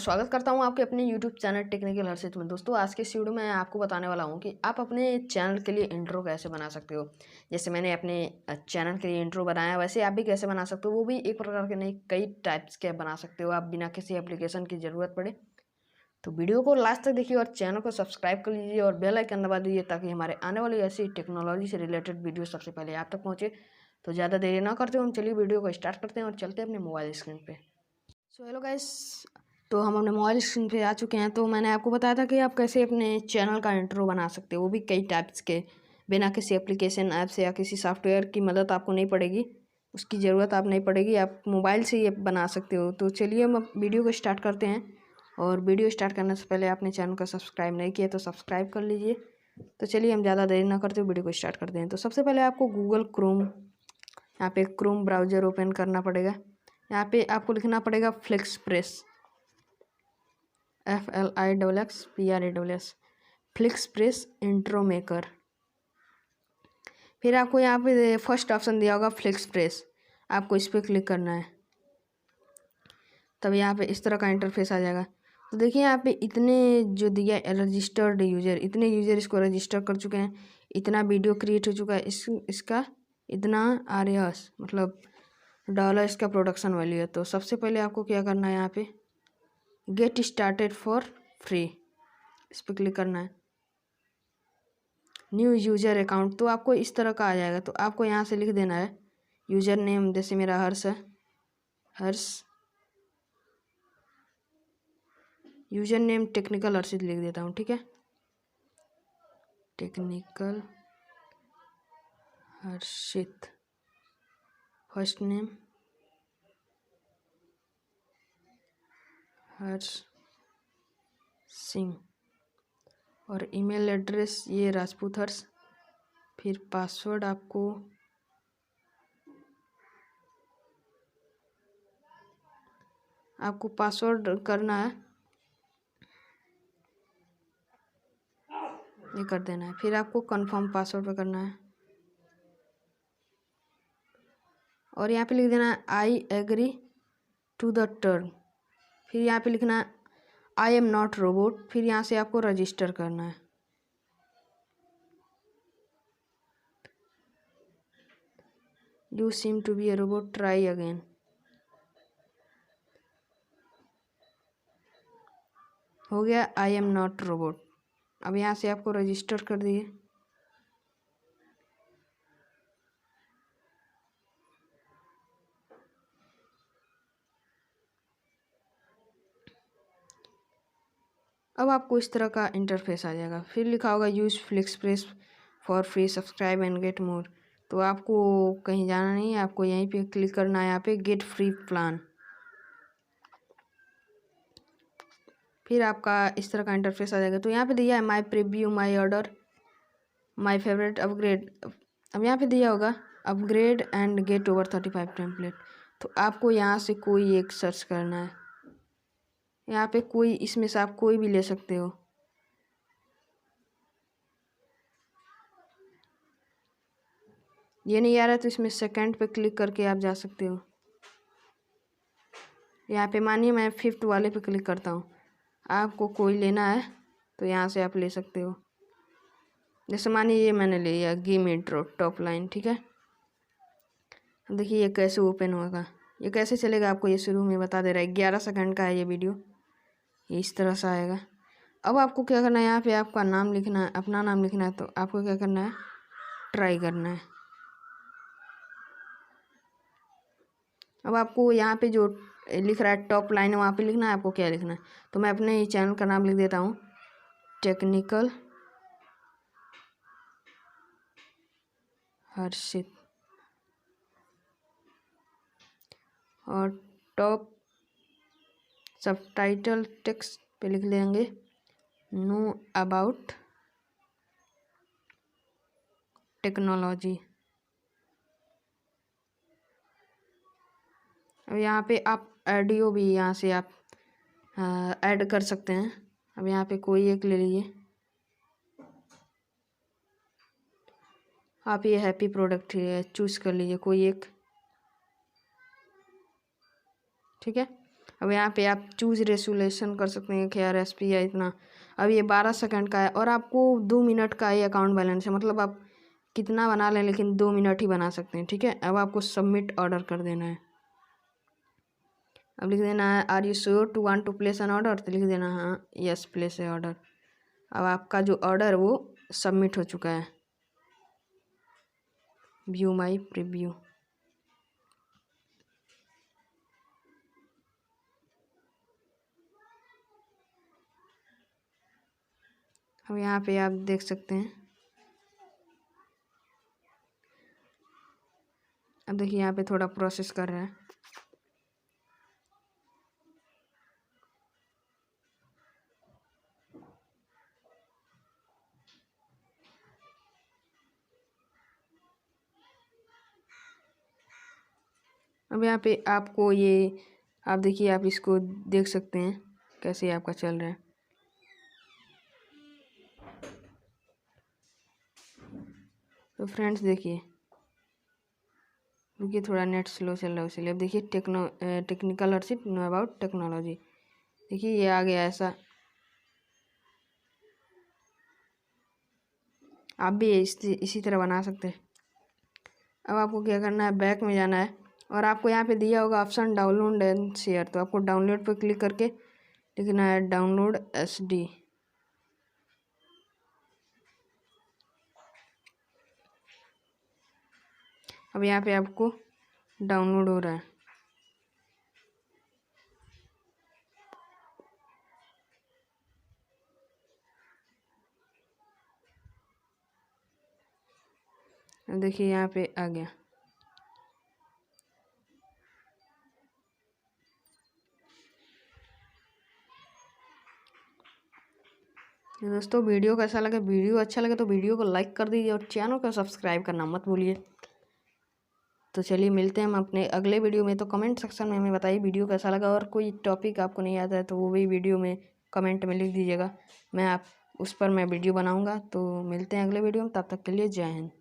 स्वागत करता हूं आपके अपने YouTube चैनल टेक्निकल हर्षित में। दोस्तों, आज के इस वीडियो में आपको बताने वाला हूं कि आप अपने चैनल के लिए इंट्रो कैसे बना सकते हो। जैसे मैंने अपने चैनल के लिए इंट्रो बनाया, वैसे आप भी कैसे बना सकते हो। वो भी एक प्रकार के नहीं, कई टाइप्स के बना सकते हो आप, बिना किसी एप्लीकेशन की ज़रूरत पड़े। तो वीडियो को लास्ट तक देखिए और चैनल को सब्सक्राइब कर लीजिए और बेल आइकन दबा दीजिए, ताकि हमारे आने वाली ऐसी टेक्नोलॉजी से रिलेटेड वीडियो सबसे पहले आप तक पहुँचे। तो ज़्यादा देरी ना करते हो, हम चलिए वीडियो को स्टार्ट करते हैं और चलते हैं अपने मोबाइल स्क्रीन पे। सो हेलो गाइस, तो हम अपने मोबाइल स्क्रीन पे आ चुके हैं। तो मैंने आपको बताया था कि आप कैसे अपने चैनल का इंट्रो बना सकते हो, वो भी कई टाइप्स के, बिना किसी एप्लीकेशन ऐप से या किसी सॉफ्टवेयर की मदद आपको नहीं पड़ेगी, उसकी ज़रूरत आप नहीं पड़ेगी, आप मोबाइल से ही बना सकते हो। तो चलिए हम अब वीडियो को स्टार्ट करते हैं। और वीडियो स्टार्ट करने से पहले आपने चैनल को सब्सक्राइब नहीं किया तो सब्सक्राइब कर लीजिए। तो चलिए हम ज़्यादा देरी ना करते हुए वीडियो को स्टार्ट करते हैं। तो सबसे पहले आपको गूगल क्रोम, यहाँ पे क्रोम ब्राउज़र ओपन करना पड़ेगा। यहाँ पे आपको लिखना पड़ेगा flix press, FLIXPRESS, flix press intro maker. फिर आपको यहाँ पे फर्स्ट ऑप्शन दिया होगा फ्लिक्स प्रेस, आपको इस पर क्लिक करना है। तब यहाँ पे इस तरह का इंटरफेस आ जाएगा। तो देखिए यहाँ पे इतने जो दिया रजिस्टर्ड यूज़र, इतने यूज़र इसको रजिस्टर कर चुके हैं, इतना वीडियो क्रिएट हो चुका है, इसका इतना RS मतलब डॉलर इसका प्रोडक्शन वैल्यू है। तो सबसे पहले आपको क्या करना है, यहाँ पे गेट स्टार्टेड फॉर फ्री, इस पर क्लिक करना है। न्यू यूज़र अकाउंट, तो आपको इस तरह का आ जाएगा। तो आपको यहाँ से लिख देना है यूज़र नेम, जैसे मेरा हर्ष है, हर्ष, यूज़र नेम टेक्निकल हर्षित लिख देता हूँ, ठीक है, टेक्निकल हर्षित। फर्स्ट नेम हर्ष सिंह, और ईमेल एड्रेस ये राजपूत हर्ष। फिर पासवर्ड आपको पासवर्ड करना है, ये कर देना है। फिर आपको कंफर्म पासवर्ड पे करना है और यहाँ पे लिख देना है I agree to the term. फिर यहाँ पे लिखना है आई एम नॉट रोबोट। फिर यहाँ से आपको रजिस्टर करना है। You seem to be a robot, try again. हो गया आई एम नॉट रोबोट। अब यहाँ से आपको रजिस्टर कर दिए। अब आपको इस तरह का इंटरफेस आ जाएगा। फिर लिखा होगा use flix press for free, subscribe and get more. तो आपको कहीं जाना नहीं है, आपको यहीं पे क्लिक करना है, यहाँ पे गेट फ्री प्लान। फिर आपका इस तरह का इंटरफेस आ जाएगा। तो यहाँ पे दिया है my preview, my order, my favourite, upgrade. अब यहाँ पे दिया होगा upgrade and get over 35 template. तो आपको यहाँ से कोई एक सर्च करना है। यहाँ पे कोई, इसमें से आप कोई भी ले सकते हो। ये नहीं आ रहा तो इसमें सेकंड पे क्लिक करके आप जा सकते हो। यहाँ पे मानिए मैं 5th वाले पे क्लिक करता हूँ, आपको कोई लेना है तो यहाँ से आप ले सकते हो। जैसे मानिए ये मैंने ले लिया गेम इंट्रो टॉप लाइन, ठीक है। देखिए ये कैसे ओपन होगा, ये कैसे चलेगा, आपको ये शुरू में बता दे रहा है। 11 सेकंड का है ये वीडियो, ये इस तरह से आएगा। अब आपको क्या करना है, यहाँ पे आपका नाम लिखना है, अपना नाम लिखना है। तो आपको क्या करना है, ट्राई करना है। अब आपको यहाँ पे जो लिख रहा है टॉप लाइन है, वहाँ पे लिखना है आपको क्या लिखना है। तो मैं अपने ही चैनल का नाम लिख देता हूँ, टेक्निकल हर्षित। और टॉप सबटाइटल टेक्स्ट पे लिख लेंगे नो अबाउट टेक्नोलॉजी। अब यहाँ पे आप ऑडियो भी यहाँ से आप ऐड कर सकते हैं। अब यहाँ पे कोई एक ले लीजिए, आप ये हैप्पी प्रोडक्ट चूज़ कर लीजिए कोई एक, ठीक है। अब यहाँ पे आप चूज रेजुलेशन कर सकते हैं कि यार SP है इतना। अब ये 12 सेकंड का है और आपको 2 मिनट का ये अकाउंट बैलेंस है, मतलब आप कितना बना लें लेकिन 2 मिनट ही बना सकते हैं, ठीक है। अब आपको सबमिट ऑर्डर कर देना है। अब लिख देना है are you sure to want to place an order, तो लिख देना हाँ यस प्लेस ए ऑर्डर। अब आपका जो ऑर्डर वो सबमिट हो चुका है। व्यू माई प्रीव्यू। अब यहाँ पे आप देख सकते हैं। अब देखिए यहाँ पे थोड़ा प्रोसेस कर रहा है। अब यहाँ पे आपको ये आप देखिए, आप इसको देख सकते हैं कैसे आपका चल रहा है। तो फ्रेंड्स देखिए, रुकिए थोड़ा नेट स्लो चल रहा है इसलिए। अब देखिए technical Harshit know about technology, देखिए ये आ गया ऐसा। आप भी इसी तरह बना सकते हैं। अब आपको क्या करना है, बैक में जाना है और आपको यहाँ पे दिया होगा ऑप्शन डाउनलोड एंड शेयर, तो आपको डाउनलोड पर क्लिक करके लिखना है डाउनलोड SD। अब यहाँ पे आपको डाउनलोड हो रहा है। अब देखिए यहाँ पे आ गया। तो दोस्तों वीडियो कैसा लगे, वीडियो अच्छा लगे तो वीडियो को लाइक कर दीजिए और चैनल को सब्सक्राइब करना मत भूलिए। तो चलिए मिलते हैं हम अपने अगले वीडियो में। तो कमेंट सेक्शन में हमें बताइए वीडियो कैसा लगा, और कोई टॉपिक आपको नहीं आता है तो वो भी वीडियो में कमेंट में लिख दीजिएगा, मैं उस पर मैं वीडियो बनाऊंगा। तो मिलते हैं अगले वीडियो में, तब तक के लिए जय हिंद।